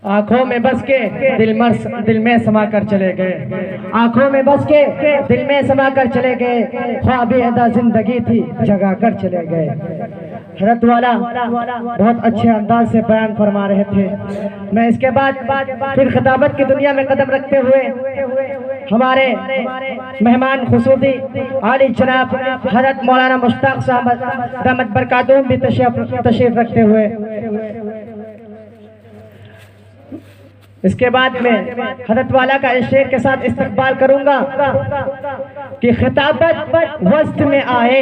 आंखों में बस के दिल में समा कर चले गए, आंखों में बस के दिल में समा कर चले गए, ख्वाब अदा जिंदगी थी जगा कर चले गए। हज़रत वाला बहुत अच्छे अंदाज से बयान फरमा रहे थे। मैं इसके बाद फिर खिताबत की दुनिया में कदम रखते हुए हमारे मेहमान खुसूसी आली जनाब हज़रत मौलाना मुश्ताक साहब दामत बरकातुहुम भी तशरीफ रखते हुए, इसके बाद में हज़रत वाला का इस शेर के साथ इस्तकबाल करूंगा कि खिताबत वस्त में आए,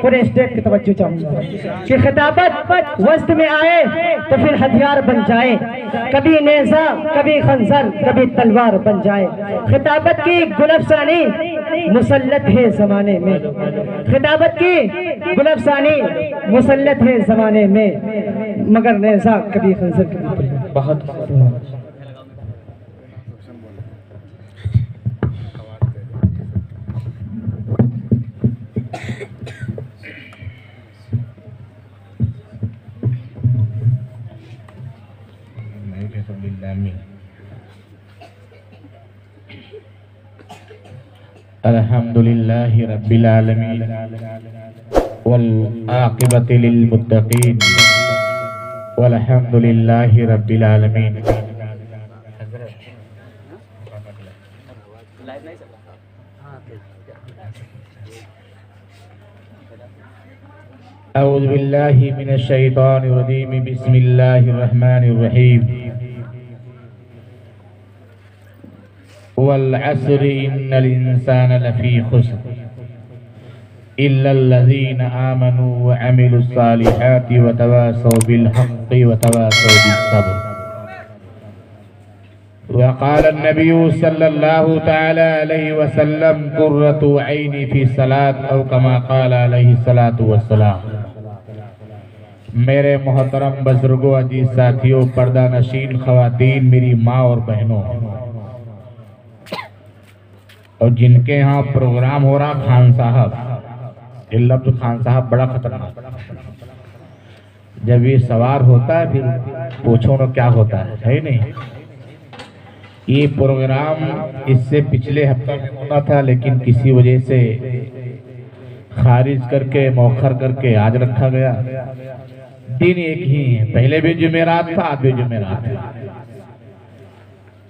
पूरे स्टेट की तवज्जो चाहूंगा कि खिताबत वस्त में आए तो फिर हथियार बन जाए, कभी नेज़ा कभी खंजर कभी तलवार बन जाए। खिताबत की गुलफसानी मुसल्लत है ज़माने में, खिताबत की गुलफसानी मुसल्लत है ज़माने में, मगर नेज़ा कभी खंजर कभी तलवार। बहुत अल्हम्दुलिल्लाहि रब्बिल आलमीन वल आक़िबतु लिल मुत्तक़ीन वल्हम्दुलिल्लाहि रब्बिल आलमीन। अऊज़ु बिल्लाहि मिनश शैतानिर रजीम, बिस्मिल्लाहिर रहमानिर रहीम। वल अस्रि इन्नल इंसाना लफ़ी खुस्र इल्लल्लज़ीना आमनू व अमिलुस सालिहाति व तवासौ बिल हक़्क़ि व तवासौ बिस सब्र। व क़ाल अन्नबिय्यु सल्लल्लाहु तआला अलैहि वसल्लम क़ुर्रतु ऐनी फ़ी सलात औ कमा क़ाल अलैहि सलातु वस्सलाम। मेरे मोहतरम बुजुर्गों, अजीज साथियों, पर्दा नशीन ख़वातीन, मेरी माँ और बहनों, और जिनके यहाँ प्रोग्राम हो रहा खान साहब, ये लफ्ज़ खान साहब बड़ा खतरनाक, जब ये सवार होता है फिर पूछो ना क्या होता है नहीं। ये प्रोग्राम इससे पिछले हफ्ते में होना था, लेकिन किसी वजह से खारिज करके मौखर करके आज रखा गया। दिन एक ही है, पहले भी जुमेरात था, आज भी जुमेरात है।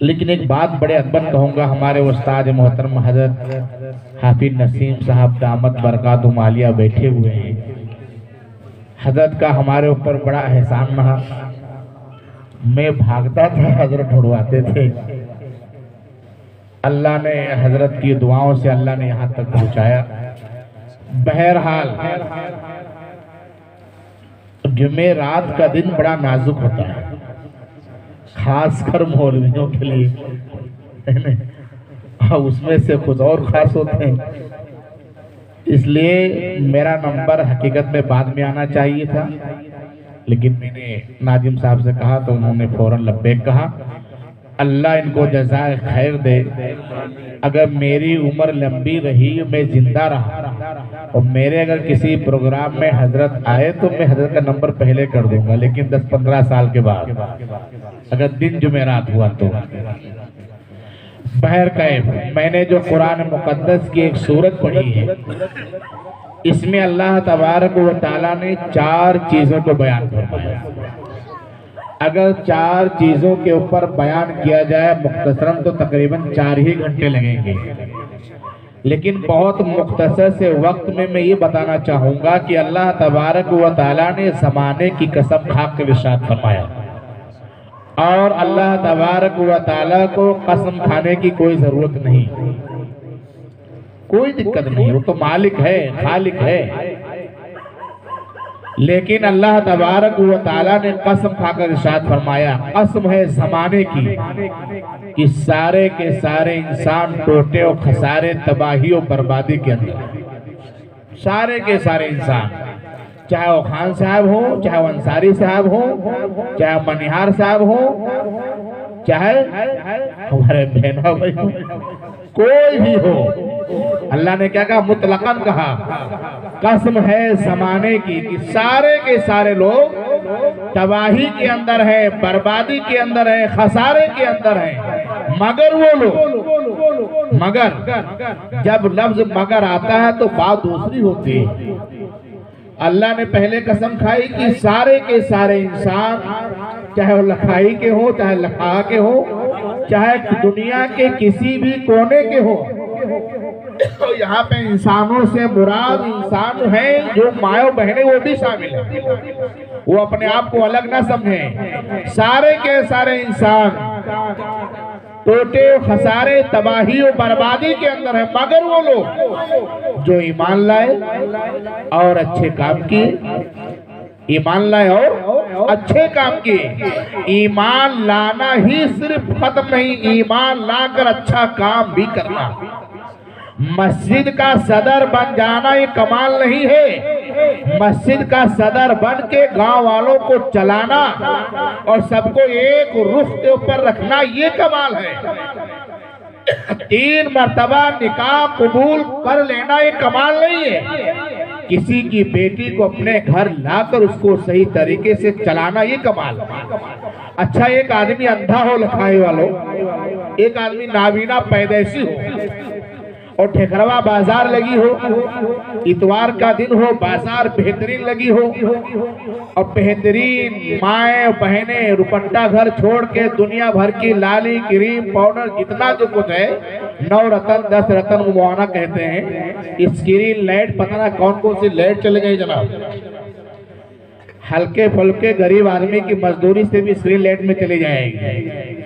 लेकिन एक बात बड़े अदबन कहूँगा, हमारे उस्ताद मोहतरम हज़रत हाफिज नसीम साहब दामत बरकातुहुम आलिया बैठे हुए हैं। हज़रत का हमारे ऊपर बड़ा एहसान रहा। मैं भागता था, हज़रत ढूंढवाते थे। अल्लाह ने हज़रत की दुआओं से अल्लाह ने यहाँ तक पहुँचाया। बहरहाल जुमेरात का दिन बड़ा नाजुक होता है, खासकर मौलवियों के लिए, उसमें से कुछ और खास होते हैं। इसलिए मेरा नंबर हकीकत में बाद में आना चाहिए था, लेकिन मैंने नाजिम साहब से कहा तो उन्होंने फौरन लब्बैक कहा। अल्लाह इनको जज़ाए खैर दे। अगर मेरी उम्र लंबी रही, मैं जिंदा रहा और मेरे अगर किसी प्रोग्राम में हजरत आए तो मैं हजरत का नंबर पहले कर दूंगा, लेकिन 10-15 साल के बाद अगर दिन जुमेरात हुआ तो। बहर कैफ, मैंने जो कुरान मुकद्दस की एक सूरत पढ़ी है, इसमें अल्लाह तबारक व तआला ने 4 चीजों को बयान फरमाया। अगर 4 चीजों के ऊपर बयान किया जाए मुख्तसरन तो तकरीबन 4 ही घंटे लगेंगे, लेकिन बहुत मुख्तसर से वक्त में मैं ये बताना चाहूँगा कि अल्लाह तबारक व तआला ने ज़माने की कसम खा के इरशाद फरमाया, और अल्लाह तबारक व तआला को कसम खाने की कोई ज़रूरत नहीं, कोई दिक्कत नहीं, वो तो मालिक है, खालिक है। लेकिन अल्लाह तबारक व तआला ने कसम खाकर इरशाद फरमाया, कसम है ज़माने की कि सारे के सारे इंसान टोटे और खसारे, तबाही और बर्बादी के अंदर, सारे के सारे इंसान, चाहे वो खान साहब हो, चाहे वो अंसारी साहब हो, चाहे मनिहार साहब हो, चाहे हमारे बहनों भाई हो, कोई भी हो, अल्लाह ने क्या कहा? मुतलकन कहा, कसम है ज़माने की कि सारे के सारे लोग तबाही के अंदर है, बर्बादी के अंदर है, खसारे के अंदर है। मगर वो लोग, मगर जब लफ्ज मगर आता है तो बात दूसरी होती है। अल्लाह ने पहले कसम खाई कि सारे के सारे इंसान, चाहे वो लखाई के हो, चाहे लखा के हो, चाहे दुनिया के किसी भी कोने के हो, तो यहाँ पे इंसानों से मुराद इंसान है जो मायो बहने वो भी शामिल है। वो अपने आप को अलग ना समझें। सारे के सारे इंसान टोटे खसारे तबाही और बर्बादी के अंदर है। मगर वो लोग जो ईमान लाए और अच्छे काम किए, ईमान लाए और अच्छे काम किए। ईमान लाना ही सिर्फ खत्म नहीं, ईमान लाकर अच्छा काम भी करना। मस्जिद का सदर बन जाना ये कमाल नहीं है। मस्जिद का सदर बन के गांव वालों को चलाना और सबको एक रुख के ऊपर रखना ये कमाल है। 3 मर्तबा निकाह कबूल कर लेना ये कमाल नहीं है। किसी की बेटी को अपने घर लाकर उसको सही तरीके से चलाना ये कमाल है। अच्छा, एक आदमी अंधा हो लखाए वालों, एक आदमी नाबीना पैदैशी हो और ठेकरवा बाजार लगी हो, इतवार का दिन हो, बाजार बेहतरीन लगी हो और बेहतरीन माए बहने रुपट्टा घर छोड़ के दुनिया भर की लाली क्रीम पाउडर जितना जो कुछ है, 9 रतन 10 रतन मुआना कहते हैं। स्क्रीन लाइट पता ना कौन कौन सी लाइट चल गई जनाब। हल्के फुल्के गरीब आदमी की मजदूरी से भी स्क्रीन लाइट में चली जाएगी।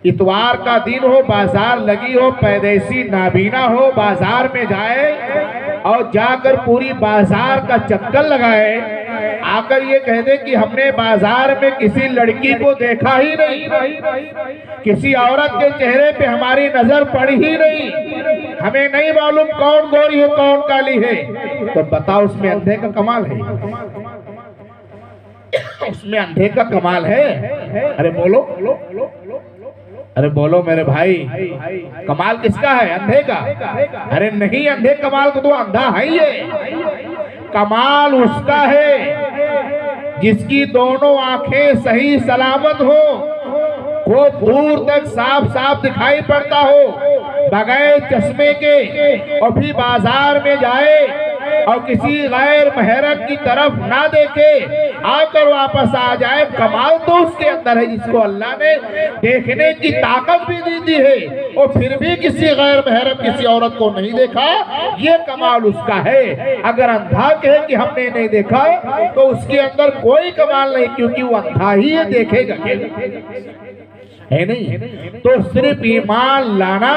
इतवार का दिन हो, बाजार लगी हो, पैदैशी नाबीना हो, बाजार में जाए और जाकर पूरी बाजार का चक्कर लगाए, आकर ये कह दे कि हमने बाजार में किसी लड़की को देखा ही नहीं, किसी औरत के चेहरे पे हमारी नजर पड़ी ही नहीं, हमें नहीं मालूम कौन गोरी है कौन काली है। तो बताओ उसमें अंधे का कमाल है? उसमें अंधे का कमाल है? अरे बोलो, अरे बोलो मेरे भाई, कमाल किसका है? अंधे का? अरे नहीं, अंधे कमाल को तो अंधा है ही है। कमाल उसका है जिसकी दोनों आंखें सही सलामत हो, वो दूर तक साफ साफ दिखाई पड़ता हो बगैर चश्मे के, और फिर बाजार में जाए और किसी गैर महरम की तरफ ना देखे, आकर वापस आ जाए। कमाल तो उसके अंदर है जिसको अल्लाह ने देखने की ताकत भी दी दी है और फिर भी किसी गैर महरम किसी औरत को नहीं देखा, ये कमाल उसका है। अगर अंधा कहे कि हमने नहीं देखा तो उसके अंदर कोई कमाल नहीं, क्योंकि वो अंधा ही है, देखेगा है नहीं। तो सिर्फ ईमान लाना,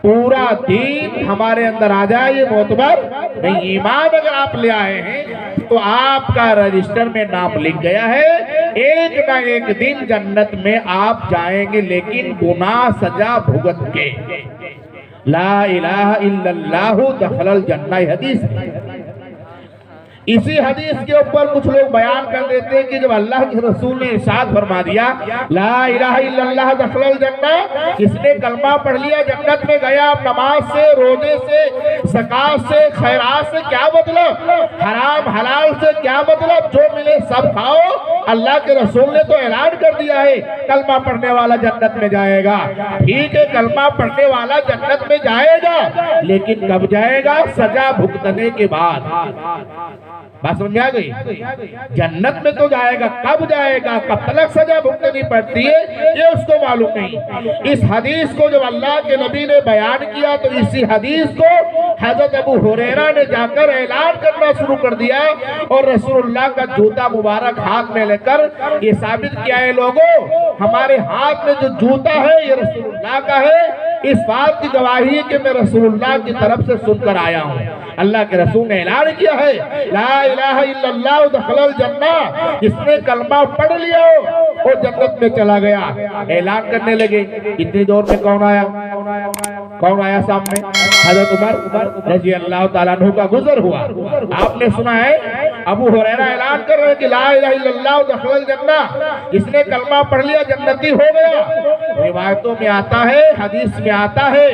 पूरा दीन हमारे अंदर आ जाए ये मोतबर नहीं। ईमान अगर आप ले आए हैं तो आपका रजिस्टर में नाम लिख गया है, एक ना एक दिन जन्नत में आप जाएंगे, लेकिन गुनाह सजा भुगत के। ला इलाहा इल्लल्लाहु दखलल जन्नह हदीस है। इसी हदीस के ऊपर कुछ लोग बयान कर देते हैं कि जब अल्लाह के रसूल ने इरशाद फरमा दिया ला इलाहा इल्लल्लाह दखलल जन्नह, जिसने कलमा पढ़ लिया जन्नत में गया। नमाज से, रोजे से, ज़कात से, खैरात से क्या मतलब, हराम हलाल से क्या मतलब, जो मिले सब खाओ। अल्लाह के रसूल ने तो ऐलान कर दिया है कलमा पढ़ने वाला जन्नत में जाएगा। ठीक है, कलमा पढ़ने वाला जन्नत में जाएगा, लेकिन कब जाएगा? सजा भुगतने के बाद। बात समझ आ गई? जन्नत में तो जाएगा, कब जाएगा, कब तक सजा भुगतनी पड़ती है ये उसको मालूम नहीं। इस हदीस को जब अल्लाह के नबी ने बयान किया तो इसी हदीस को हजरत अबू हुरैरा ने जाकर ऐलान करना शुरू कर दिया और रसूलुल्लाह का जूता मुबारक हाथ में लेकर ये साबित किया है, लोगों हमारे हाथ में जो जूता है ये रसूलुल्लाह का है। इस बात की गवाही है कि मैं रसूलुल्लाह की तरफ से सुनकर आया हूँ। अल्लाह के रसूल ने ऐलान किया है ला इलाहा इल्लल्लाह दखलल जन्नह, जिसने कलमा पढ़ लिया वो जन्नत में चला गया। ऐलान करने लगे। इतनी देर में कौन आया? कौन आया सामने? हजरत उमर रजी अल्लाह ताला अन्हु का गुजर हुआ। आपने सुना है अबू हुरैरा ऐलान कर रहे हैं कि ला इलाहा इल्लल्लाह दखलल जन्नह, जिसने कलमा पढ़ लिया जन्नती हो गया। रिवायतों में आता है, हदीस में आता है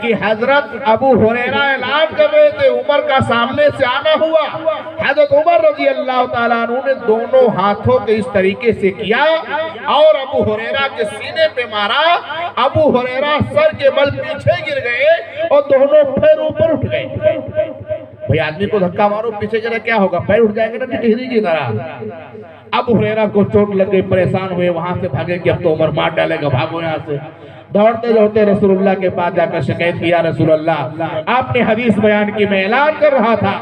कि हजरत अबू हुरैरा ऐलान कर रहे थे, उमर का सामने से आना हुआ। हजरत उमर रजी अल्लाह ताला अन्हु ने दोनों हाथों के इस तरीके से किया और अबू हुरैरा के सीने पे मारा। अबू हुरैरा सर के बल पीछे गिर गए और दोनों पैर ऊपर उठ गए। भाई आदमी को धक्का मारो पीछे गिरे क्या होगा? पैर उठ जाएंगे ना टिहरी की तरह। अबू हुरैरा को चोट लग गई, परेशान हुए, वहां से भागे कि अब तो उमर मार डालेगा, भागो यहाँ से। दौड़ते दौड़ते रसूलुल्लाह के पास जाकर शिकायत किया, रसूलुल्लाह आपने हदीस बयान की, मैं ऐलान कर रहा था।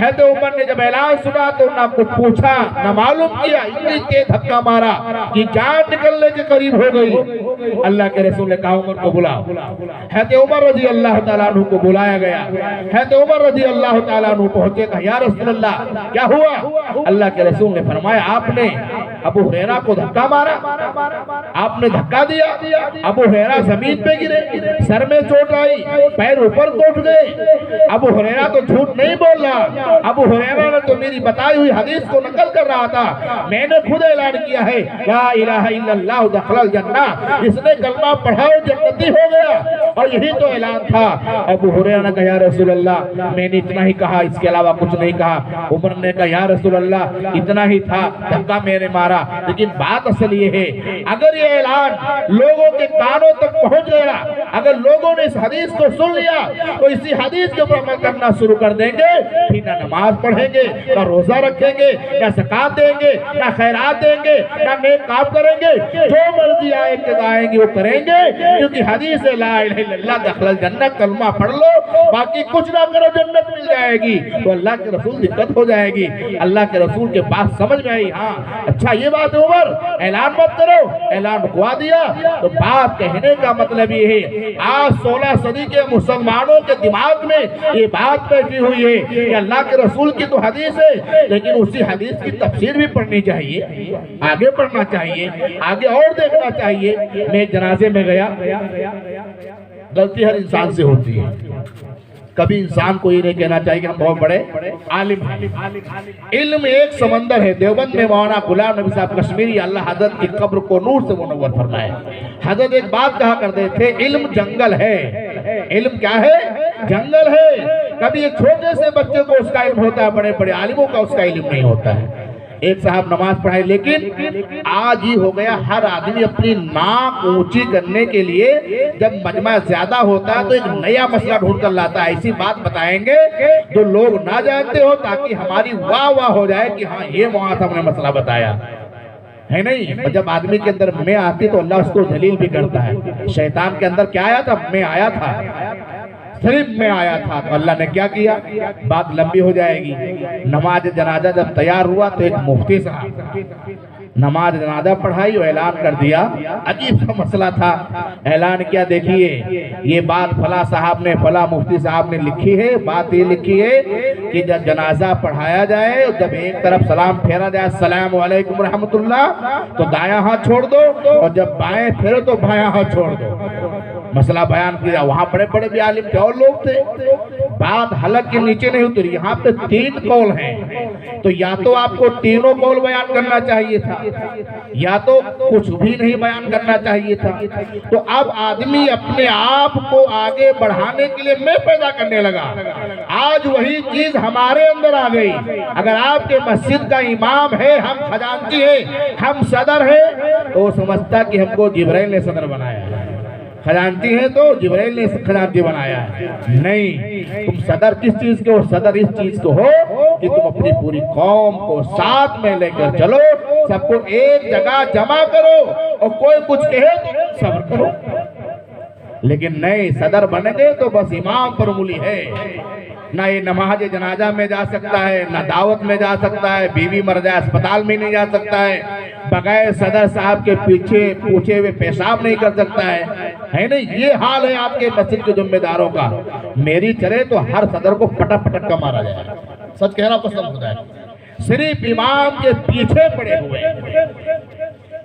हैदर उमर ने जब ऐलान सुना तो ना कुछ पूछा ना मालूम किया, इतनी तेज धक्का मारा कि जान निकलने के करीब हो गई। अल्लाह के रसूल ने कहा उमर को बुलाओ। हैदर उमर रजी अल्लाह ताला अन्हु को बुलाया गया। हैदर उमर रजी अल्लाह ताला अन्हु पहुंचे, कहा या रसूलुल्लाह क्या हुआ? अल्लाह के रसूल ने फरमाया आपने अबू हुरैरा को धक्का मारा, आपने धक्का दिया, अबू हुरैरा जमीन पे गिरे, सर में चोट आई, पैर ऊपर को उठ गए। अबू हुरैरा तो झूठ नहीं बोल रहा, अबू हुरैरा ने तो मेरी बताई हुई हदीस को नकल कर रहा था। मैंने खुद ऐलान किया है ला इलाहा इल्लल्लाह दखलल जन्नह, इसने कलमा पढ़ा और जन्नती हो गया, और यही तो ऐलान था। अबू हुरैरा ने कहा या रसूलल्लाह मैंने इतना ही कहा, इसके अलावा कुछ नहीं कहा। उमर ने कहा या रसूलल्लाह इतना ही था, धक्का मैंने मारा। लेकिन बात असल ये है, अगर ये ऐलान लोगों के कानों तक पहुंच गया, अगर लोगों ने इस हदीस को सुन लिया तो इसी हदीस के ऊपर अमल करना शुरू कर देंगे, फिर ना नमाज पढ़ेंगे, ना रोजा रखेंगे, ना ज़कात देंगे, ना खैरात देंगे, ना नेक काम करेंगे, जो मर्जी आएंगे वो करेंगे, क्योंकि हदीस है ला इलाहा इल्लल्लाह दखलल जन्नह, कलमा पढ़ लो बाकी कुछ ना करो जन्नत मिल जाएगी। तो अल्लाह के रसूल दिक्कत हो जाएगी। अल्लाह के रसूल के पास समझ में आई, हाँ अच्छा ये बात है उमर, ऐलान मत करो, ऐलान रुकवा दिया। तो बात कहने का मतलब ये है, आज 16 सदी के मुसलमानों के दिमाग में ये बात बैठी हुई है कि अल्लाह के रसूल की तो हदीस है, लेकिन उसी हदीस की तफसीर भी पढ़नी चाहिए, आगे पढ़ना चाहिए, आगे और देखना चाहिए। मैं एक जनाजे में गया, गलती हर इंसान से होती है, कभी इंसान को ये नहीं कहना चाहिए कि हम बहुत बड़े आलिम हैं। इल्म एक समंदर है। देवबंद में मौलाना गुलाम नबी साहब कश्मीरी अल्लाह हजरत की कब्र को नूर से मुनव्वर फरमाए, हजरत एक बात कहा करते थे, इल्म जंगल है। इल्म क्या है? जंगल है। कभी एक छोटे से बच्चे को उसका इल्म होता है, बड़े बड़े आलिमों का उसका इल्म नहीं होता है। एक साहब नमाज पढ़ाए, लेकिन आज ही हो गया हर आदमी अपनी नाक ऊंची करने के लिए जब मजमा ज्यादा होता है तो एक नया मसला ढूंढ कर लाता है। ऐसी बात बताएंगे जो लोग ना जानते हो, ताकि हमारी वाह वाह हो जाए कि हाँ ये वहां से हमने मसला बताया है। नहीं, और जब आदमी के अंदर मैं आती तो अल्लाह उसको जलील भी करता है। शैतान के अंदर क्या आया था? मैं आया था, सिर्फ में आया था। तो अल्लाह ने क्या किया? बात लंबी हो जाएगी। नमाज जनाजा जब तैयार हुआ तो एक मुफ्ती साहब नमाज जनाजा पढ़ाई और ऐलान कर दिया। अजीब सा मसला था। ऐलान किया, देखिए ये बात फला साहब ने, फला मुफ्ती साहब ने लिखी है। बात ये लिखी है कि जब जनाजा पढ़ाया जाए, जब एक तरफ सलाम फेरा जाए अस्सलाम वालेकुम रहमतुल्लाह, तो दायां हाथ छोड़ दो, और जब बाएं फेरो तो बायां हाथ छोड़ दो। मसला बयान किया। वहां बड़े बड़े भी आलिम थे और लोग थे। बात हलक के नीचे नहीं उतरी। यहाँ पे 3 कौल हैं, तो या तो आपको तीनों कौल बयान करना चाहिए था, या तो कुछ भी नहीं बयान करना चाहिए था। तो अब आदमी अपने आप को आगे बढ़ाने के लिए मैं पैदा करने लगा। आज वही चीज हमारे अंदर आ गई। अगर आपके मस्जिद का इमाम है, हम खजांची है, हम सदर है, तो समझता कि हमको जिब्राइल ने सदर बनाया है। खजांची है तो जिब्राइल ने खजांची बनाया है। नहीं, तुम सदर किस चीज के हो? सदर इस चीज को हो कि तुम अपनी पूरी कौम को साथ में लेकर चलो, सबको एक जगह जमा करो, और कोई कुछ कहे तो सब्र करो। लेकिन नहीं, सदर बन गए तो बस इमाम पर उंगली है। ना ये नमाज जनाजा में जा सकता है, ना दावत में जा सकता है, बीवी मर जाए अस्पताल में नहीं जा सकता है, बगैर सदर साहब के पीछे पूछे हुए पेशाब नहीं कर सकता है नहीं? ये हाल है आपके मस्जिद के जिम्मेदारों का। मेरी चले तो हर सदर को पटक पटक का मारा जाए। सच कहना पसंद होता है। सिर्फ इमाम के पीछे पड़े हुए।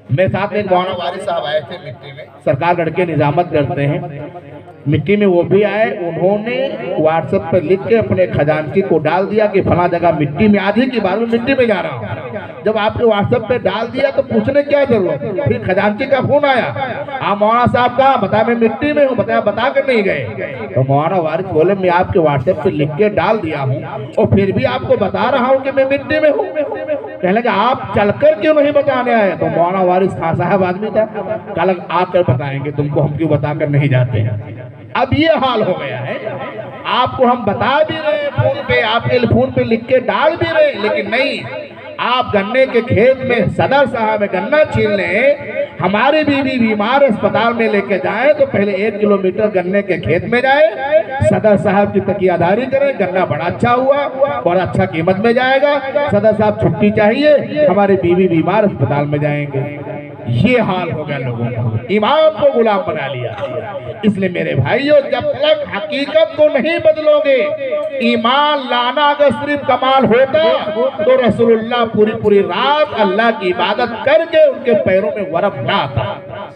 मेरे साथ एक मौलाना वारिस साहब आए थे मिट्टी में, सरकार लड़के निजामत करते हैं। मिट्टी में वो भी आए, उन्होंने व्हाट्सएप पर लिख के अपने खजांची को डाल दिया कि फला जगह मिट्टी में, आधी की बात में मिट्टी में जा रहा हूँ। जब आपके व्हाट्सएप पे डाल दिया तो पूछने क्या जरूरत, फिर खजांची का फोन आया, आप मौलाना साहब का बता मैं मिट्टी में हूँ, बता कर नहीं गए। तो मौलाना वारिस बोले मैं आपके व्हाट्सएप पे लिख के डाल दिया हूँ और फिर भी आपको बता रहा हूँ कि मैं मिट्टी में हूँ। कहने लगे आप चलकर क्यों नहीं बताने आए? तो मौलाना वारिस खान साहब आदमी था, कल आकर बताएंगे तुमको, हम क्यों बताकर नहीं जाते हैं। अब ये हाल हो गया है, आपको हम बता भी रहे फोन पे, आपके फोन पे लिख के डाल भी रहे, लेकिन नहीं, आप गन्ने के खेत में सदर साहब में गन्ना छीन लें, हमारी बीवी बीमार अस्पताल में लेके जाए तो पहले 1 किलोमीटर गन्ने के खेत में जाए, सदर साहब की तकियादारी करें, गन्ना बड़ा अच्छा हुआ और अच्छा कीमत में जाएगा, सदर साहब छुट्टी चाहिए, हमारी बीवी बीमार अस्पताल में जाएंगे। ये हाल हो गया लोगों को, ईमान को गुलाम बना लिया। इसलिए मेरे भाइयों, जब तक हकीकत को नहीं बदलोगे, ईमान लाना अगर सिर्फ कमाल होता तो रसूलुल्लाह पूरी रात अल्लाह की इबादत करके उनके पैरों में वरम ना आता।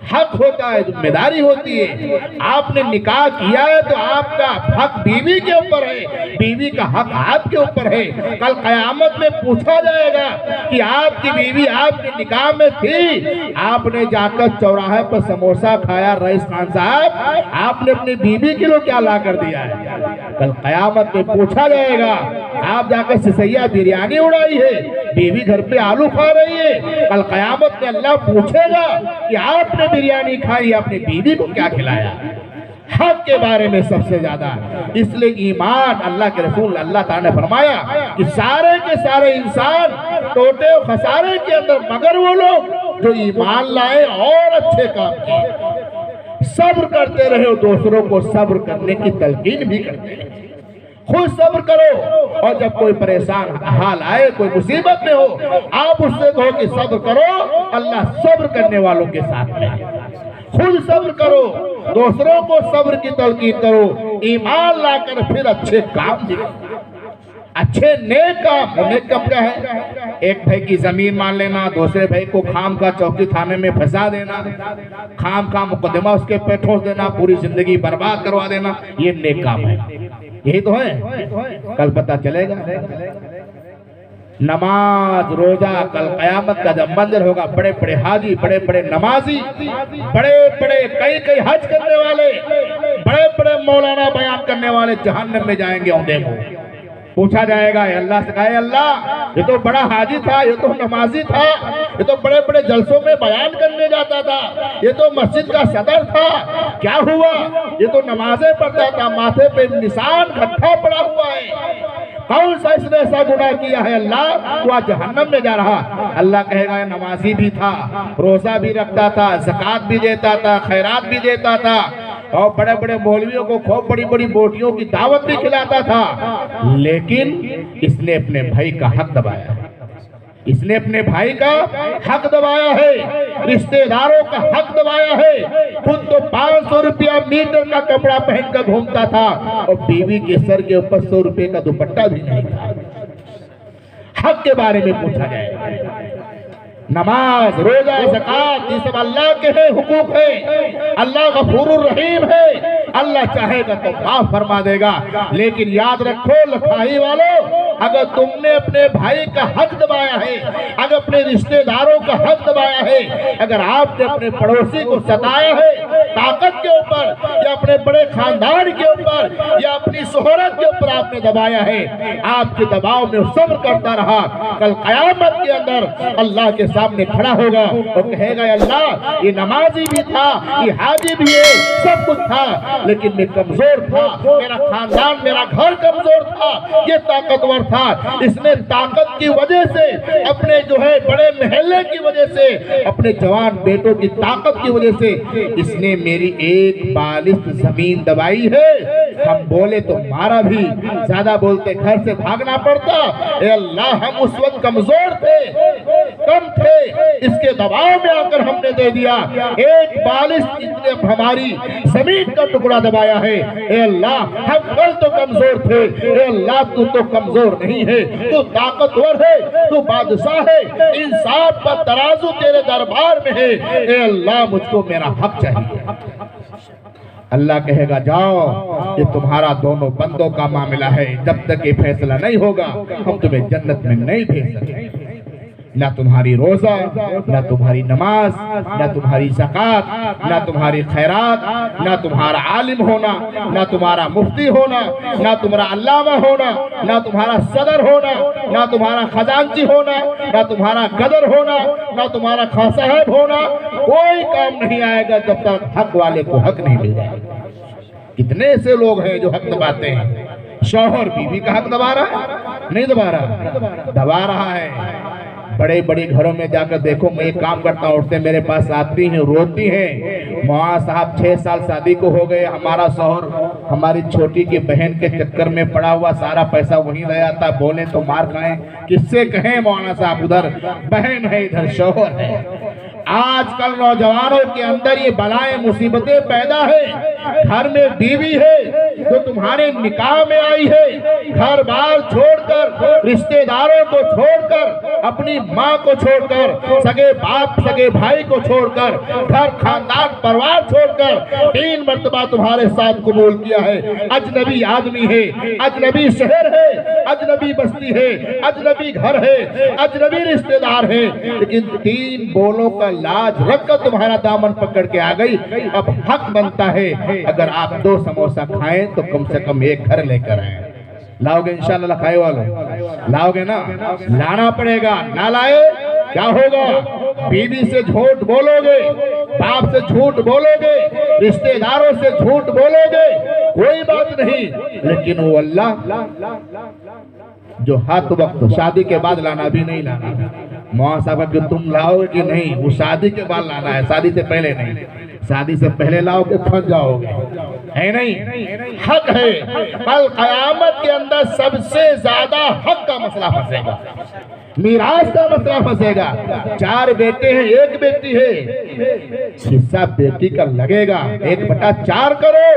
हक होता है, जिम्मेदारी होती है। आपने निकाह किया है तो आपका हक बीवी के ऊपर है, बीवी का हक आपके ऊपर है। कल कयामत में पूछा जाएगा कि आपकी बीवी आपके निकाह में थी, आपने जाकर चौराहे पर समोसा खाया, रईस खान साहब आपने अपनी बीवी के लिए क्या ला कर दिया है? कल कयामत में पूछा जाएगा, आप जाकर सिसैया बिरयानी उड़ाई है, बीवी घर पे आलू खा रही है। कल कयामत में अल्लाह पूछेगा कि आपने बिरयानी खाई, अपनी बीवी को क्या खिलाया? हक के बारे में सबसे ज्यादा। इसलिए ईमान, अल्लाह के रसूल अल्लाह ताला ने फरमाया कि सारे के सारे इंसान टोटे और खसारे के अंदर, मगर वो लोग जो ईमान लाए और अच्छे काम किए, सब्र करते रहे, दूसरों को सब्र करने की तलकीन भी करते रहे। खुद सब्र करो, और जब कोई परेशान हाल आए, कोई मुसीबत में हो, आप उससे कहो कि सब्र करो, अल्लाह सब्र करने वालों के साथ में। खुद सब्र करो, दूसरों को सब्र की तलकीन करो, ईमान लाकर फिर अच्छे काम दिखाओ, अच्छे नेक काम। नेक काम क्या है? एक भाई की जमीन मान लेना, दूसरे भाई को खाम का चौकी थाने में फंसा देना, खाम का मुकदमा उसके पे ठोस देना, पूरी जिंदगी बर्बाद करवा देना, ये नेक काम है। यही तो है, कल पता चलेगा। नमाज रोजा, कल कयामत का जब मंजर होगा, बड़े बड़े हाजी, बड़े बड़े नमाजी, बड़े बड़े कई हज करने वाले, बड़े बड़े मौलाना बयान करने वाले जहन्नम में जाएंगे। और देखो पूछा जाएगा, अल्लाह से कहे अल्लाह ये तो बड़ा हाजी था, ये तो नमाजी था, ये तो बड़े बड़े जलसों में बयान करने जाता था, ये तो मस्जिद का सदर था, क्या हुआ? ये तो नमाजें पढ़ता था, माथे पे निशान गड्ढा पड़ा हुआ है, कौन सा इसने ऐसा गुनाह किया है अल्लाह तो आज जहन्नम में जा रहा? अल्लाह कहेगा नमाजी भी था, रोजा भी रखता था, ज़कात भी देता था, खैरात भी देता था, और बड़े बड़े मौलवियों को खूब बड़ी बड़ी बोटियों की दावत भी खिलाता था, लेकिन इसने अपने भाई का हक दबाया, इसने अपने भाई का हक दबाया है, रिश्तेदारों का हक दबाया है। खुद तो 500 रुपया मीटर का कपड़ा पहनकर घूमता था और बीवी के सर के ऊपर 100 रुपए का दुपट्टा भी नहीं था। हक के बारे में पूछा जाए। नमाज, रोजा, ज़कात, ये सब अल्लाह के हैं, हुकूक है। अल्लाह गफूरुर रहीम है, अल्लाह चाहेगा तो माफ फरमा देगा। लेकिन याद रखो लखाई वालों, अगर तुमने अपने भाई का हक दबाया है, अगर अपने रिश्तेदारों का हक दबाया है, अगर आपने अपने पड़ोसी को सताया है ताकत के ऊपर, या अपने बड़े खानदान के ऊपर, या अपनी शोहरत के ऊपर आपने दबाया है, आपके दबाव में सब्र करता रहा, कल कयामत के अंदर अल्लाह के सामने खड़ा होगा और कहेगा अल्लाह ये नमाजी भी था, ये हाजी भी है, सब कुछ था, लेकिन मैं कमजोर था, मेरा खानदान, मेरा घर कमजोर था, ये ताकतवर था, इसने ताकत की वजह से, अपने जो है बड़े महल्ले की वजह से, अपने जवान बेटों की ताकत की वजह से इसने मेरी एक बालिश जमीन दबाई है। हम बोले तो मारा भी, ज्यादा बोलते घर से भागना पड़ता। ए अल्लाह हम उस वक्त कमजोर थे, कम थे, इसके दबाव में आकर हमने दे दिया, एक बालिश इसने हमारी जमीन का टुकड़ा दबाया है। ए अल्लाह हम कल तो कमजोर थे, ए अल्लाह तू तो कमजोर नहीं है, तू ताकतवर है, तू बादशाह है, इंसाफ का तराजू तेरे दरबार में है। ए अल्लाह मुझको मेरा हक चाहिए। अल्लाह कहेगा जाओ, ये तुम्हारा दोनों बंदों का मामला है, जब तक ये फैसला नहीं होगा हम तुम्हें जन्नत में नहीं भेज सकते। ना तुम्हारी रोजा, ना तुम्हारी नमाज, ना तुम्हारी ज़कात, ना तुम्हारी खैरात, ना तुम्हारा आलिम होना, ना तुम्हारा मुफ्ती होना, ना तुम्हारा अल्लामा होना, ना तुम्हारा सदर होना, ना तुम्हारा खजांची होना, ना तुम्हारा कदर होना, ना तुम्हारा खासाहब होना, कोई काम नहीं आएगा जब तक हक वाले को हक नहीं मिल जाएगा। कितने ऐसे लोग हैं जो हक दबाते हैं, शौहर बीवी का हक दबा रहा है, नहीं दबा रहा, दबा रहा है। बड़े बड़े घरों में जाकर देखो, मैं एक काम करता हूँ, औरतें मेरे पास आती हैं, रोती हैं, मौलाना साहब 6 साल शादी को हो गए, हमारा शौहर हमारी छोटी की बहन के चक्कर में पड़ा हुआ, सारा पैसा वहीं ले आता, बोले तो मार खाएं, किससे कहें मौलाना साहब, उधर बहन है इधर शौहर है। आजकल नौजवानों के अंदर ये बलाएं मुसीबतें पैदा है। घर में बीवी है जो तुम्हारे निकाह में आई है, घर बार छोड़कर, रिश्तेदारों को छोड़कर, अपनी माँ को छोड़कर, सगे बाप सगे भाई को छोड़कर, घर खानदान परिवार छोड़कर 3 मर्तबा तुम्हारे साथ कबूल किया है। अजनबी आदमी है, अजनबी शहर है, अजनबी बस्ती है, अजनबी घर है, अजनबी रिश्तेदार है, लेकिन 3 बोलों का लाज रखकर तुम्हारा दामन पकड़ के आ गई। अब हक बनता है, अगर आप 2 समोसा खाएं तो कम से कम 1 घर लेकर आए। लाओगे इंशाल्लाह, खाए वालों लाओगे ना, लाना पड़ेगा, ना लाए क्या होगा? बीवी से झूठ बोलोगे, बाप से झूठ बोलोगे, रिश्तेदारों से झूठ बोलोगे, कोई बात नहीं, लेकिन वो अल्लाह जो हाथ वक्त शादी के बाद लाना भी नहीं लाना। मौलाना साहब जो तुम लाओगे कि नहीं, वो शादी के बाद लाना है, शादी से पहले नहीं। शादी से पहले लाओगे फंस जाओगे, है नहीं? हक है, कल क़यामत के अंदर सबसे ज्यादा हक का मसला फंसेगा, मीरास का मसला फंसेगा। 4 बेटे हैं, 1 बेटी है, हिस्सा बेटी का लगेगा। 1/4 करो,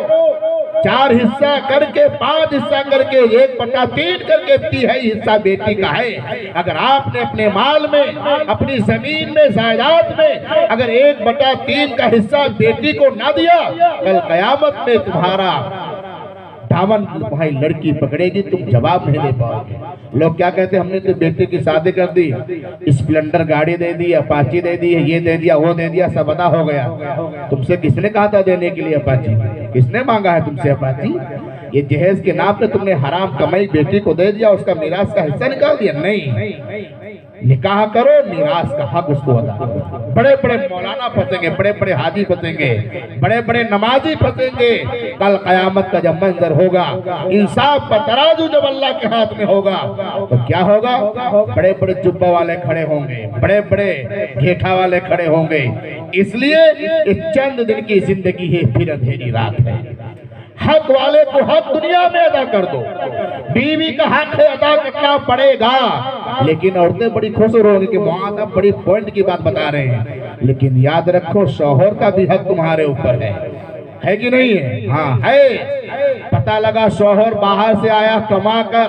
4 हिस्सा करके, 5 हिस्सा करके, 1/3 करके 3 हिस्सा बेटी का है। अगर आपने अपने माल में, अपनी जमीन में, जायदाद में अगर 1/3 का हिस्सा बेटी को ना दिया, कल कयामत में तुम्हारा दामन भाई लड़की पकड़ेगी, तुम जवाब नहीं दे पाओगे। लोग क्या कहते हैं, हमने तो बेटे की शादी कर दी, स्प्लेंडर गाड़ी दे दी, अपाची दे दी, ये दे दिया, वो दे दिया, सब अदा हो गया। तुमसे किसने कहा था देने के लिए अपाची? किसने मांगा है तुमसे अपाची? ये जहेज के नाम पे तुमने हराम कमाई बेटी को दे दिया, उसका मीरास का हिस्सा निकाल दिया? नहीं, निकाह करो, मीरास का हक उसको अदा करो। बड़े बड़े मौलाना फंसेंगे, बड़े बड़े हाजी फंसेंगे, बड़े बड़े नमाजी फंसेंगे। कल कयामत का जब मंजर होगा, इंसाफ का तराजू जब अल्लाह के हाथ में होगा, तो क्या होगा? बड़े बड़े जुब्बा वाले खड़े होंगे, बड़े बड़े घेठा वाले खड़े होंगे। इसलिए इस चंद दिन की जिंदगी है, फिर अंधेरी रात है। हक वाले को हक दुनिया में अदा कर दो, बीवी का हक है अदा करना पड़ेगा। लेकिन औरतें बड़ी खुश हो रही कि मौलाना बड़ी पॉइंट की बात बता रहे हैं, लेकिन याद रखो शौहर का भी हक तुम्हारे ऊपर है कि नहीं है? हाँ है। पता लगा शौहर बाहर से आया कमा कर,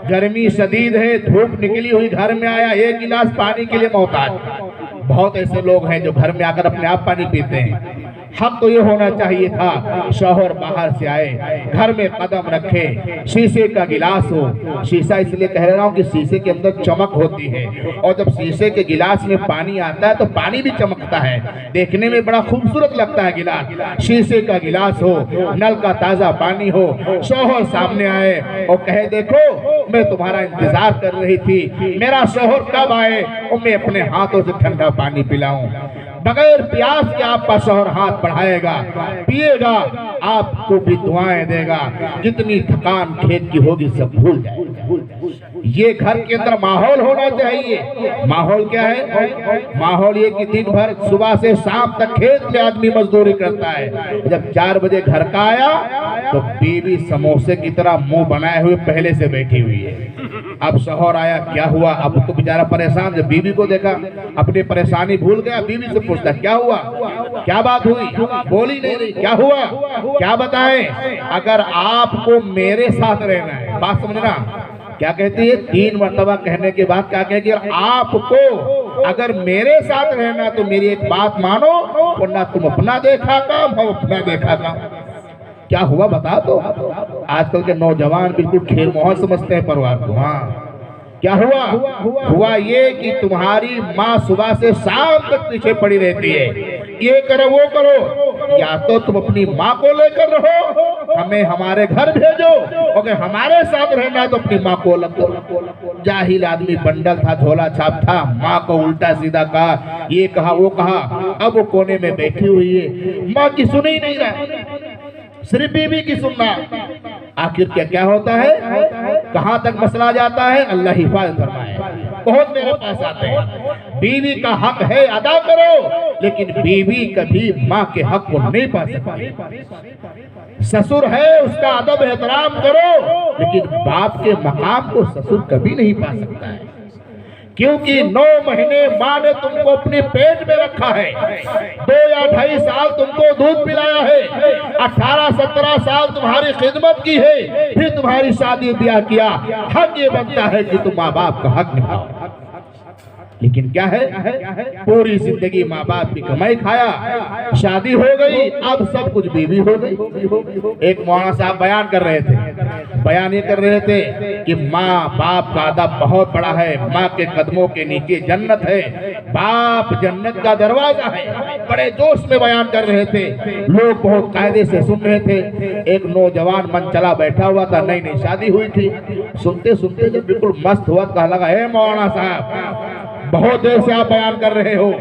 गर्मी शदीद है, धूप निकली हुई, घर में आया, 1 गिलास पानी के लिए मोहताज। बहुत ऐसे लोग हैं जो घर में आकर अपने आप पानी पीते हैं। हक तो ये होना चाहिए था, शौहर बाहर से आए, घर में कदम रखे, शीशे का गिलास हो। शीशा इसलिए कह रहा हूँ कि शीशे के अंदर चमक होती है, और जब शीशे के गिलास में पानी आता है तो पानी भी चमकता है, देखने में बड़ा खूबसूरत लगता है गिलास। शीशे का गिलास हो, नल का ताजा पानी हो, शौहर सामने आए और कहे देखो मैं तुम्हारा इंतजार कर रही थी, मेरा शौहर कब आए और मैं अपने हाथों से ठंडा पानी पिलाऊं। बगैर प्यास के आपका शौहर हाथ बढ़ाएगा, पिएगा, आपको भी दुआएं देगा, जितनी थकान खेत की होगी सब भूल जाएगा। ये घर के अंदर माहौल होना चाहिए। माहौल क्या है? माहौल ये कि दिन भर सुबह से शाम तक खेत में आदमी मजदूरी करता है, जब 4 बजे घर का आया तो बीवी समोसे की तरह मुंह बनाए हुए पहले से बैठी हुई है। अब शौहर आया, क्या हुआ? अब तो बेचारा परेशान, जब बीवी को देखा अपनी परेशानी भूल गया, बीवी से पूछता क्या हुआ, क्या बात हुई? बोली नहीं रही, क्या हुआ, क्या बताएं? अगर आपको मेरे साथ रहना है, बात समझना, क्या कहती है? 3 मरतबा कहने के बाद क्या कहेगी? आपको अगर मेरे साथ रहना तो मेरी एक बात मानो, वरना तुम अपना देखा काम, हम अपना देखा काम। क्या हुआ बता दो। आजकल के नौजवान बिल्कुल खेल मोहन समझते हैं परिवार को। हाँ क्या हुआ? हुआ ये कि तुम्हारी माँ सुबह से शाम तक पीछे पड़ी रहती है, ये करो वो करो। या तो तुम अपनी माँ को लेकर रहो, हमें हमारे घर भेजो, और हमारे साथ रहना है तो अपनी माँ को अलग करो। जाहिल आदमी बंडल था, झोला छाप था, माँ को उल्टा सीधा कहा, ये कहा वो कहा। अब वो कोने में बैठी हुई है, माँ की सुन ही नहीं रहा, सिर्फ बीवी की सुनना। आखिर क्या क्या होता है, कहां तक मसला जाता है, अल्लाह हिफाजत फरमाए। बहुत मेरे पास आते हैं, बीवी का हक है अदा करो, लेकिन बीवी कभी माँ के हक को नहीं पा सकती। ससुर है उसका अदब एहतराम करो, लेकिन बाप के मकाम को ससुर कभी नहीं पा सकता है। क्योंकि 9 महीने माँ ने तुमको अपने पेट में रखा है, 2 या 2.5 साल तुमको दूध पिलाया है, 18-17 साल तुम्हारी खिदमत की है, फिर तुम्हारी शादी ब्याह किया। हक ये बनता है कि तुम माँ बाप का हक निभाओ। लेकिन क्या है, पूरी जिंदगी माँ बाप की कमाई खाया, शादी हो गई, अब सब कुछ बीवी हो गई। एक मौलाना साहब बयान कर रहे थे, बयान ये कर रहे थे कि माँ बाप का अदब बहुत बड़ा है, माँ के कदमों के नीचे जन्नत है, बाप जन्नत का दरवाजा है। बड़े जोश में बयान कर रहे थे, लोग बहुत कायदे से सुन रहे थे। एक नौजवान मन चला बैठा हुआ था, नई नई शादी हुई थी, सुनते सुनते जब बिल्कुल मस्त हुआ, कहा लगा, हे मौलाना साहब, बहुत देर से आप बयान कर रहे हो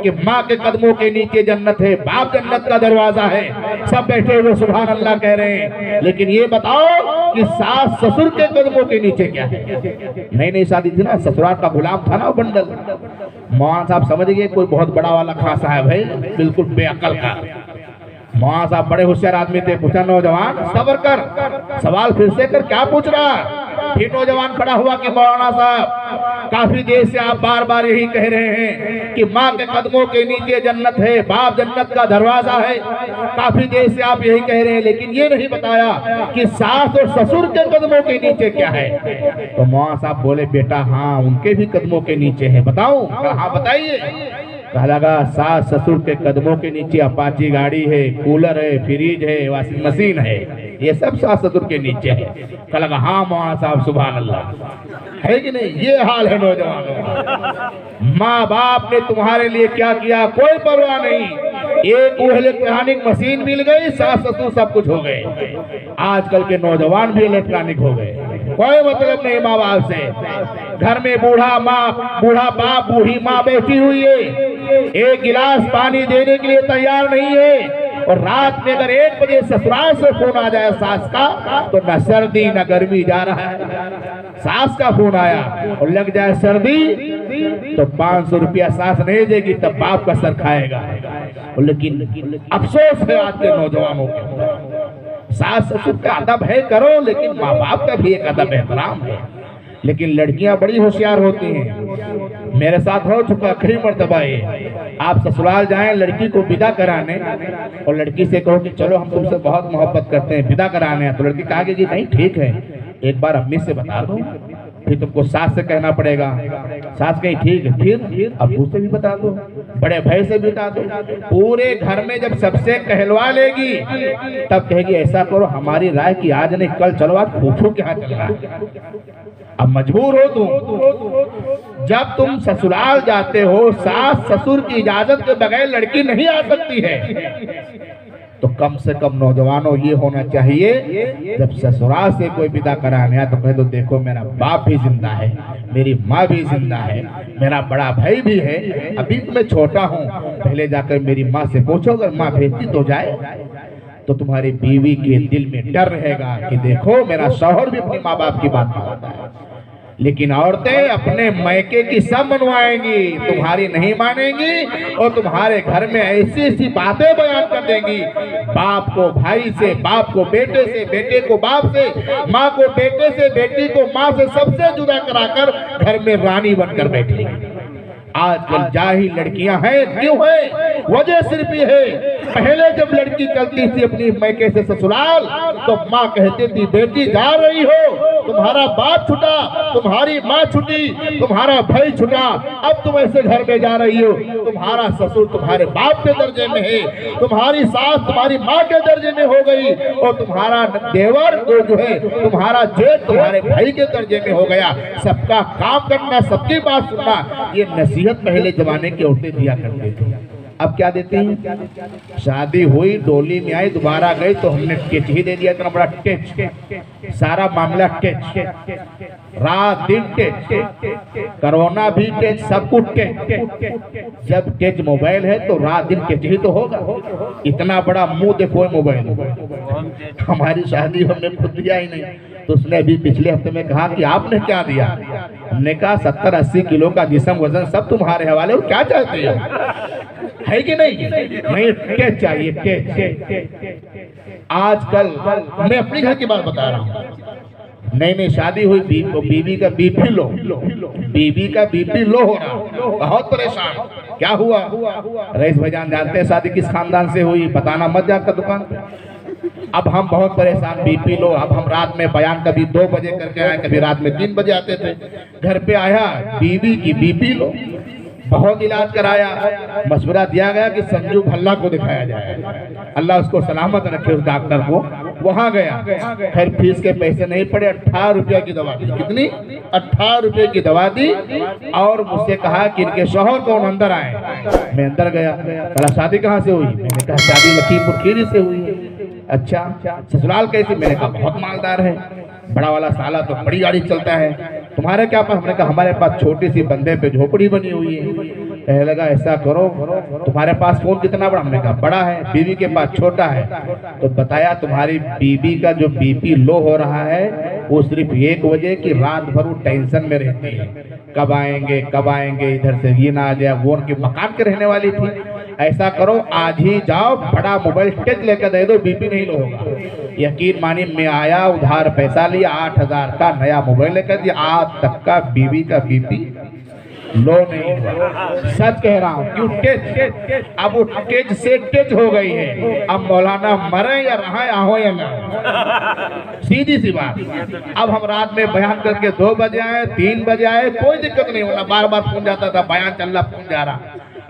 कि माँ के कदमों के नीचे जन्नत है, बाप जन्नत का दरवाजा है, सब बैठे हुए सुभान अल्लाह कह रहे हैं, लेकिन ये बताओ कि सास ससुर के कदमों के नीचे क्या है। नई नई शादी थी ना, ससुराल का गुलाम था ना वो बंडल। मौलाना साहब समझ गए कोई बहुत बड़ा वाला खां साहब है, बिल्कुल बेअकल का। मौलाना साहब बड़े होशियार आदमी थे, पूछा, नौजवान सब्र कर, सवाल फिर से कर, क्या पूछ रहा। फिर नौजवान खड़ा हुआ कि मौलाना साहब, काफी देर से आप बार बार यही कह रहे हैं कि माँ के कदमों के नीचे जन्नत है, बाप जन्नत का दरवाजा है, काफी देर से आप यही कह रहे हैं, लेकिन ये नहीं बताया कि सास और ससुर के कदमों के नीचे क्या है। तो मौलाना साहब बोले, बेटा हाँ, उनके भी कदमों के नीचे है। बताऊं? हाँ बताइए। कहा लगा, सास ससुर के कदमों के नीचे अपाची गाड़ी है, कूलर है, फ्रिज है, वॉशिंग मशीन है, ये सब सास ससुर के नीचे है। कहा लगा, हाँ मौलाना साहब सुभान अल्लाह, है कि नहीं? ये हाल है नौजवानों। माँ बाप ने तुम्हारे लिए क्या किया कोई परवाह नहीं, एक वो इलेक्ट्रॉनिक मशीन मिल गई, सास ससुर सब कुछ हो गए। आजकल के नौजवान भी इलेक्ट्रॉनिक हो गए, कोई मतलब नहीं माँ बाप से। घर में बूढ़ा बाप बूढ़ी माँ बैठी हुई है, एक गिलास पानी देने के लिए तैयार नहीं है, और रात में अगर 1 बजे ससुराल से फोन आ जाए सास का, तो न सर्दी न गर्मी जा रहा है। सास का फोन आया और लग जाए सर्दी, तो 500 रुपया सास नहीं देगी, तब बाप का सर खाएगा। लेकिन अफसोस है आज के नौजवानों के, सास ससुर का अदब है करो, लेकिन माँ बाप का भी एक अदब एहतराम है। लेकिन लड़कियां बड़ी होशियार होती हैं, मेरे साथ हो चुका आखिरी मर्तबा ये। आप ससुराल जाएं लड़की को विदा कराने, और लड़की से कहो कि चलो हम तुमसे बहुत मोहब्बत करते हैं, विदा कराने हैं, तो लड़की कहेगी कि नहीं ठीक है, एक बार अम्मी से बता दो, फिर तुमको सास से कहना पड़ेगा, सास कहीं ठीक है, फिर अब्बू से भी बता दो, बड़े भाई से भी बता दो। पूरे घर में जब सबसे कहलवा लेगी, तब कहेगी ऐसा करो, हमारी राय की आज नहीं कल चलो, आज फूफू के यहाँ चल रहा है। अब मजबूर हो तुम, जब तुम ससुराल जाते हो, सास ससुर की इजाजत के बगैर लड़की नहीं आ सकती है। तो कम से कम नौजवानों ये होना चाहिए, जब ससुराल से कोई विदा कराने आया तो कहे तो देखो मेरा बाप भी जिंदा है, मेरी माँ भी जिंदा है, मेरा बड़ा भाई भी है, अभी तो मैं छोटा हूँ, पहले जाकर मेरी माँ से पूछो, अगर माँ भेजती तो जाए। तो तुम्हारी बीवी के दिल में डर रहेगा कि देखो मेरा शौहर भी अपनी माँ बाप की बात मानता है। लेकिन औरतें अपने मैके की सब मनवाएंगी, तुम्हारी नहीं मानेंगी, और तुम्हारे घर में ऐसी ऐसी बातें बयान कर देंगी, बाप को भाई से, बाप को बेटे से, बेटे को बाप से, माँ को बेटे से, बेटी को माँ से, सबसे जुदा कराकर घर में रानी बनकर बैठेंगी। आजकल जाहिल लड़कियां हैं, क्यों है? वजह सिर्फ ये है पहले जब लड़की चलती थी अपनी मैके से ससुराल तो माँ कहती थी बेटी जा रही हो, तुम्हारा बाप छुटा, तुम्हारी माँ छुटी, तुम्हारा भाई छुटा, अब तुम ऐसे घर में जा रही हो, तुम्हारा ससुर तुम्हारे बाप के दर्जे में है, तुम्हारी सास तुम्हारी माँ के दर्जे में हो गई और तुम्हारा देवर जो है तुम्हारा जेठ तुम्हारे भाई के दर्जे में हो गया। सबका काम करना, सबकी बात सुनना, ये नसीहत पहले जमाने की औरतें दिया करते थे। अब क्या देते हैं? शादी हुई, डोली में आई, दोबारा गई तो हमने टेच ही दे दिया, इतना बड़ा टेच, सारा मामला टेच, रात दिन टेच, कोरोना भी टेच, सब कुछ टेच। जब टेच मोबाइल है तो रात दिन टेच ही तो होगा। इतना बड़ा मुंह देखो मोबाइल। हमारी शादी हमने खुद दिया ही नहीं, तो उसने अभी पिछले हफ्ते में कहा कि आपने क्या दिया? हमने कहा 70-80 किलो का जिस्म वजन सब तुम्हारे हवाले, और क्या चाहते हो? है कि नहीं? नहीं, टेच चाहिए, टेच। आजकल मैं अपने घर की बात बता रहा हूँ। नहीं शादी हुई, बीवी का बीपी लो, बीवी का बीपी लो हो रहा, बहुत परेशान। क्या हुआ? रईस भाईजान जानते हैं शादी किस खानदान से हुई, बताना मत जाकर दुकान पे। अब हम बहुत परेशान, बीपी लो। अब हम रात में बयान कभी 2 बजे करके आए, कभी रात में 3 बजे आते थे। घर पे आया, बीवी की बीपी लो, बहुत इलाज कराया, मशवरा दिया गया कि संजू भल्ला को दिखाया जाए, अल्लाह उसको सलामत रखे उस डॉक्टर को। वहां गया, खैर फीस के पैसे नहीं पड़े, 18 रुपये की दवा दी। कितनी? 18 रुपये की दवा दी। और मुझसे कहा कि इनके शौहर कौन, अंदर आए। मैं अंदर गया, बोला शादी कहाँ से हुई? मैंने कहा शादी लखीमपुर खीरी से हुई। अच्छा, ससुराल कैसी? मैंने कहा बहुत मालदार है, बड़ा वाला साला तो बड़ी गाड़ी चलता है। तुम्हारे क्या पास? हमने कहा हमारे पास छोटी सी बंदे पे झोपड़ी बनी हुई है। कहने लगा ऐसा करो, तुम्हारे पास फोन कितना बड़ा? हमने कहा बड़ा है, बीवी के पास छोटा है। तो बताया तुम्हारी बीवी का जो बीपी लो हो रहा है वो सिर्फ एक वजह की रात भर वो टेंशन में रहती है, कब आएंगे, इधर से ये ना आ जाए। वो उनके मकान के रहने वाली थी। ऐसा करो आज ही जाओ, बड़ा मोबाइल टच लेकर दे दो, बीपी नहीं लो होगा। यकीन मानी, मैं आया, उधार पैसा लिया, 8000 का नया मोबाइल लेकर दिया। आज तक का बीवी का बीपी लो नहीं हुआ। सच कह रहा हूँ, क्यों? टेच। अब वो टेच से टेच हो गई है। अब मौलाना मरे या रहा हो या ना, सीधी सी बात। अब हम रात में बयान करके 2 बजे आए, 3 बजे आए, कोई दिक्कत नहीं होना। बार बार फोन जाता था, बयान चल रहा, फोन जा रहा।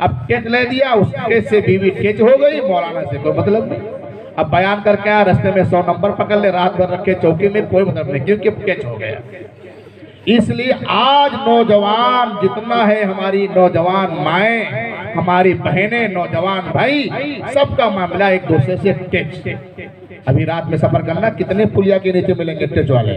अब टेच ले दिया, उस टेच से बीवी टेच हो गई, मौलाना से कोई मतलब नहीं। अब बयान करके आया, रास्ते में 100 नंबर पकड़ ले, रात भर रखे चौकी में, कोई मतलब नहीं, क्योंकि टेच हो गया। इसलिए आज नौजवान जितना है, हमारी नौजवान माएँ, हमारी बहनें, नौजवान भाई, सबका मामला एक दूसरे से टेच। अभी रात में सफर करना, कितने पुलिया के नीचे मिलेंगे टेच वाले?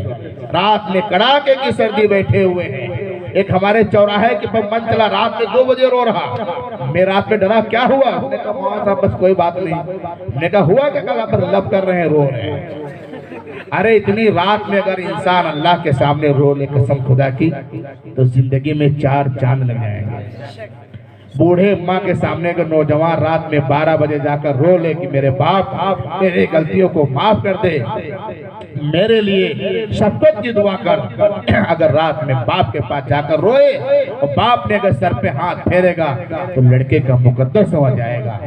रात में कड़ाके की सर्दी बैठे हुए हैं। एक हमारे चौराहे के पर मन चला, रात में 2 बजे रो रहा। मैं रात में डरा, क्या हुआ? मैंने कहा मौलाना साहब बस कोई बात नहीं। मैंने कहा हुआ क्या? कल पर लब कर रहे हैं, रो रहे हैं। अरे इतनी रात में अगर इंसान अल्लाह के सामने रो ले, कसम खुदा की, तो जिंदगी में 4 चांद लग जाएंगे। बूढ़े माँ के सामने अगर नौजवान रात में 12 बजे जाकर रो ले कि मेरे बाप मेरे गलतियों को माफ कर दे, मेरे लिए शफकत की दुआ कर। अगर रात में बाप के पास जाकर रोए और बाप ने अगर सर पे हाथ फेरेगा तो लड़के का मुकद्दर समझ जाएगा।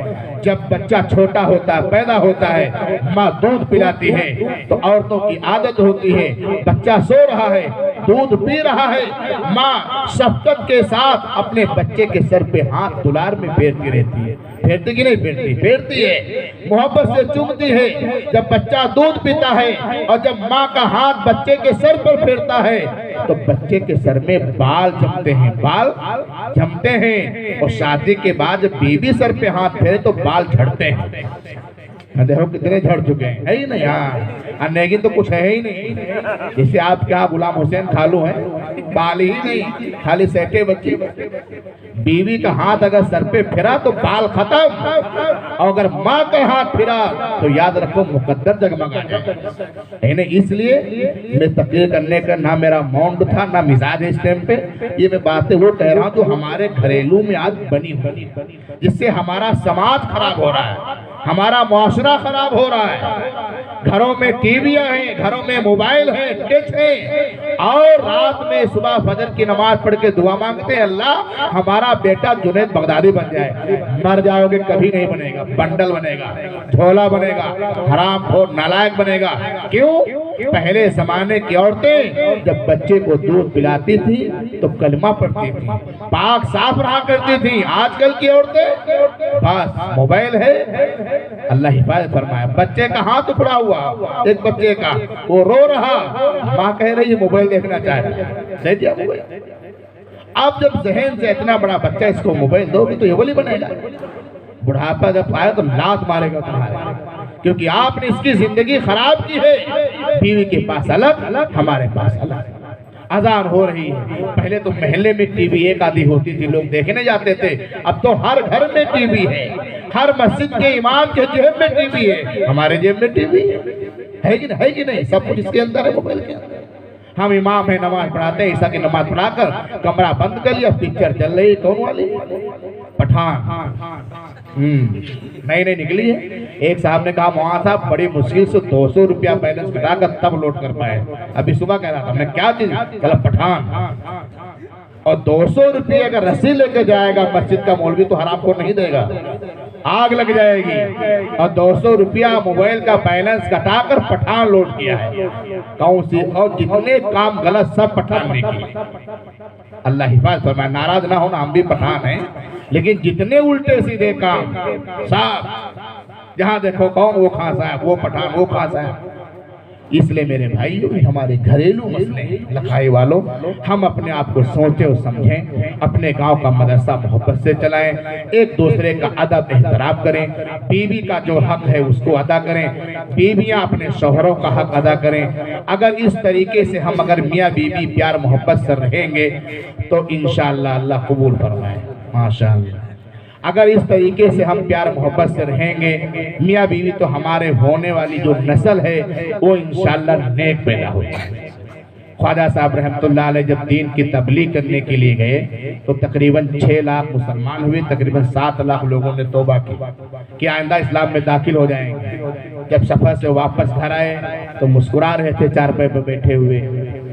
जब बच्चा छोटा होता है, पैदा होता है, माँ दूध पिलाती है तो औरतों की आदत होती है, बच्चा सो रहा है, दूध पी रहा है, माँ शफकत के साथ अपने बच्चे के सर पे हाथ दुलार में फेरती रहती है। फेरती कि नहीं फेरती? फेरती है, मोहब्बत से चूमती है। जब बच्चा दूध पीता है और जब माँ का हाथ बच्चे के सर पर फेरता है तो बच्चे के सर में बाल जमते हैं, बाल जमते हैं। और शादी के बाद जब बीवी सर पे हाथ फेरे तो बाल झड़ते हैं। देखो कितने झड़ चुके हैं, है ही नहीं? हाँ, नेगिन तो कुछ है ही नहीं। जैसे आप क्या गुलाम हुसैन खालू हैं, बाल ही नहीं, खाली सेटे बच्चे। बीवी का हाथ अगर सर पे फिरा तो बाल खत्म, और अगर माँ का हाथ फिरा तो याद रखो मुकद्दर जगमगा जाए। इसलिए मैं तकरीर करने का ना मेरा मौन था ना मिजाज है इस टाइम पे। ये मैं बातें वो कह रहा हूँ जो हमारे घरेलू में आज बनी हुई, जिससे हमारा समाज खराब हो रहा है, हमारा मुआशरा खराब हो रहा है। घरों में टीवियां हैं, घरों में मोबाइल है, टच है, और रात में सुबह फजर की नमाज पढ़ के दुआ मांगते हैं, अल्लाह हमारा बेटा जुनैद बगदादी बन जाए। मर जाओगे कभी नहीं बनेगा, बंडल बनेगा, झोला बनेगा, हरामखोर नालायक बनेगा। क्यों? पहले जमाने की औरतें जब बच्चे को दूध पिलाती थी तो कलमा पढ़ती थी, पाक साफ रहा करती थी। आजकल की औरतें बस मोबाइल है। अल्लाह हिफाजत फरमाए। बच्चे का हाथ उखड़ा हुआ, एक बच्चे का, वो रो रहा, माँ कह रही है मोबाइल देखना चाहता है, दे दिया मोबाइल। अब जब जहन से इतना बड़ा बच्चा इसको मोबाइल दोगे तो ये वली बनेगा। बुढ़ापा जब आए तो लात मारेगा तुम्हारे, क्योंकि आपने इसकी जिंदगी खराब की है। बीवी के पास अलग, हमारे पास अलग। अजान हो रही है, पहले तो महल्ले में टीवी एक आधी होती थी, लोग देखने जाते थे। अब तो हर घर में टीवी है, हर मस्जिद के इमाम के जेब में टीवी है, हमारे जेब में टीवी है कि नहीं? सब कुछ इसके अंदर है, मोबाइल के अंदर। हम इमाम है, नमाज पढ़ाते हैं, ईसा की नमाज पढ़ाकर कमरा बंद कर लिया, पिक्चर चल रही है, कौन वाली? पठान। नई निकली है। एक साहब ने कहा मौलाना साहब बड़ी मुश्किल से 200 रुपया बैलेंस घटाकर तब लोड कर पाए। अभी सुबह कह रहा था, हमने क्या चीज? कहा पठान। और 200 रुपये अगर रस्सी लेके जाएगा मस्जिद का मौलवी तो हराम को नहीं देगा, आग लग जाएगी। और 200 रुपया मोबाइल का बैलेंस घटाकर पठान लोड किया है। कौन सी? और जितने काम गलत सब पठान ने किए। अल्लाह हिफाजत फरमाए। नाराज ना होना, हम भी पठान हैं, लेकिन जितने उल्टे सीधे काम साहब, जहां देखो कौन वो खां साहब, वो पठान, वो खां साहब। इसलिए मेरे भाइयों, हमारे घरेलू मसले लखाई वालों, हम अपने आप को सोचे और समझें, अपने गांव का मदरसा मोहब्बत से चलाएं, एक दूसरे का अदब एहतराम करें, बीवी का जो हक है उसको अदा करें, बीवियां अपने शौहरों का हक अदा करें। अगर इस तरीके से हम अगर मियाँ बीवी प्यार मोहब्बत से रहेंगे तो इंशाअल्लाह अल्लाह कबूल फरमाए, माशाअल्लाह। अगर इस तरीके से हम प्यार मोहब्बत से रहेंगे मियाँ बीवी, तो हमारे होने वाली जो नस्ल है वो इंशाअल्लाह नेक पैदा होगी। ख्वाजा साहब रहमतुल्लाह अलैह जब दीन की तबलीग करने के लिए गए तो तकरीबन 6 लाख मुसलमान हुए, तकरीबन 7 लाख लोगों ने तौबा की कि आइंदा इस्लाम में दाखिल हो जाएंगे। जब सफर से वापस घर आए तो मुस्कुरा रहे थे चारपाई पर बैठे हुए।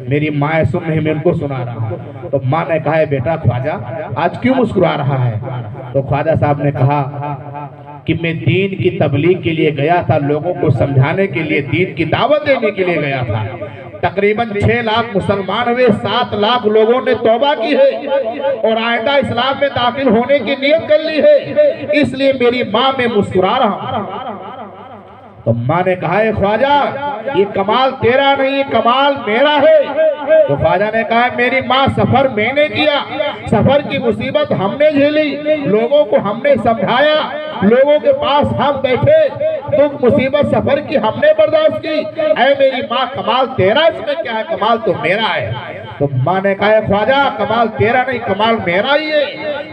मेरी माँ सुन रही, मैं उनको सुना रहा हूँ। तो माँ ने कहा, बेटा ख्वाजा आज क्यों मुस्कुरा रहा है? तो ख्वाजा साहब ने कहा कि मैं दीन की तबलीग के लिए गया था, लोगों को समझाने के लिए, दीन की दावत देने के लिए गया था। तकरीबन 6 लाख मुसलमान हुए, 7 लाख लोगों ने तौबा की है और आइंदा इस्लाम में दाखिल होने की नियत कर ली है, इसलिए मेरी माँ में मुस्कुरा रहा हूँ। तो माँ ने कहा, ख्वाजा ये कमाल तेरा नहीं, कमाल मेरा है। तो ख्वाजा ने कहा, मेरी माँ सफर मैंने किया, सफर की मुसीबत हमने झेली, लोगों को हमने समझाया, लोगों के पास हम बैठे, दुख मुसीबत सफर की हमने बर्दाश्त की। ऐ मेरी माँ कमाल तेरा इसमें क्या है, कमाल तो मेरा है। तो माँ ने कहा, ख्वाजा कमाल तेरा नहीं, कमाल मेरा ही है।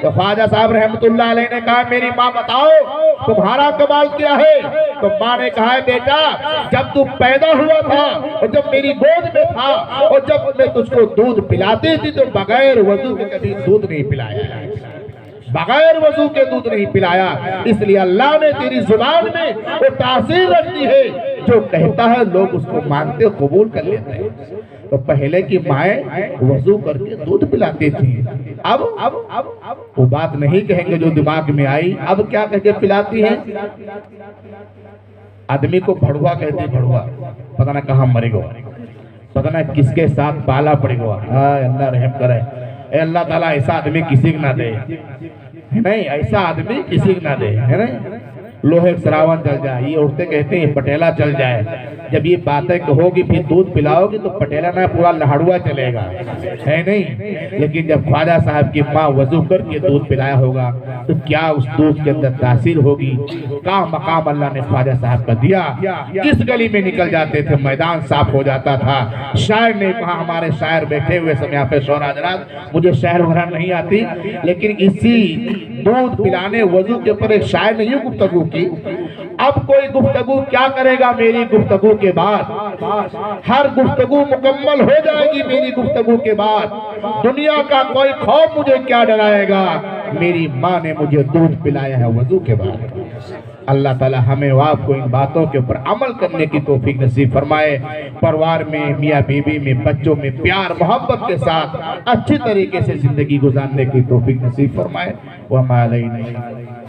तो ख्वाजा साहब रहमतुल्लाह अलैह ने कहा, मेरी माँ बताओ तुम्हारा कमाल क्या है? तो माँ ने कहा, बेटा जब तू पैदा हुआ था और जब मेरी गोद में था और जब मैं तुझको दूध पिलाती थी तो बगैर वजू के कभी दूध नहीं पिलाया, बगैर वजू के दूध नहीं पिलाया। इसलिए अल्लाह ने तेरी जुबान में वो तासीर रख दी है, जो कहता है लोग उसको मानते, कबूल कर लेते हैं। तो पहले की माएँ वजू करके दूध पिलाती थी, अब वो बात नहीं कहेंगे जो दिमाग में आई। अब क्या कहते पिलाती है? आदमी को भड़ुआ कहते, भड़ुआ पता ना कहाँ मरेगा, पता ना किसके साथ पाला पड़ेगा। अल्लाह रहम करे, अल्लाह ताला ऐसा आदमी किसी को ना दे, है नहीं? ऐसा आदमी किसी को ना दे, है नहीं? लोहे श्रावण चल जाए, ये औरतें कहते हैं पटेला चल जाए। जब ये बातें कहोगी फिर दूध पिलाओगी तो पटेला ना पूरा लहड़ुआ चलेगा, है नहीं? लेकिन जब ख्वाजा साहब की माँ वजू करके दूध पिलाया होगा तो क्या उस दूध के अंदर तासीर होगी। क्या मकाम अल्लाह ने ख्वाजा साहब का दिया। किस गली में निकल जाते थे मैदान साफ हो जाता था। शायर ने कहा, हमारे शायर बैठे हुए समय यहाँ पे शौर हजरात, मुझे शायर वगैरह नहीं आती, लेकिन इसी दूध पिलाने वजू के ऊपर एक शायर ने यूं गुफ्तगू की। अब कोई गुफ्तगू क्या करेगा मेरी गुफ्तगू के बाद? हर गुफ्तगू मुकम्मल हो जाएगी मेरी गुफ्तगू के बाद। दुनिया का कोई खौफ मुझे क्या डराएगा, मेरी माँ ने मुझे दूध पिलाया है वजू के बाद। अल्लाह ताला हमें व आपको इन बातों के ऊपर अमल करने की तौफीक नसीब फरमाए। परिवार में, मियाँ बीवी में, बच्चों में प्यार मोहब्बत के साथ अच्छी तरीके से जिंदगी गुजारने की तौफीक नसीब फरमाए। व मा अलैना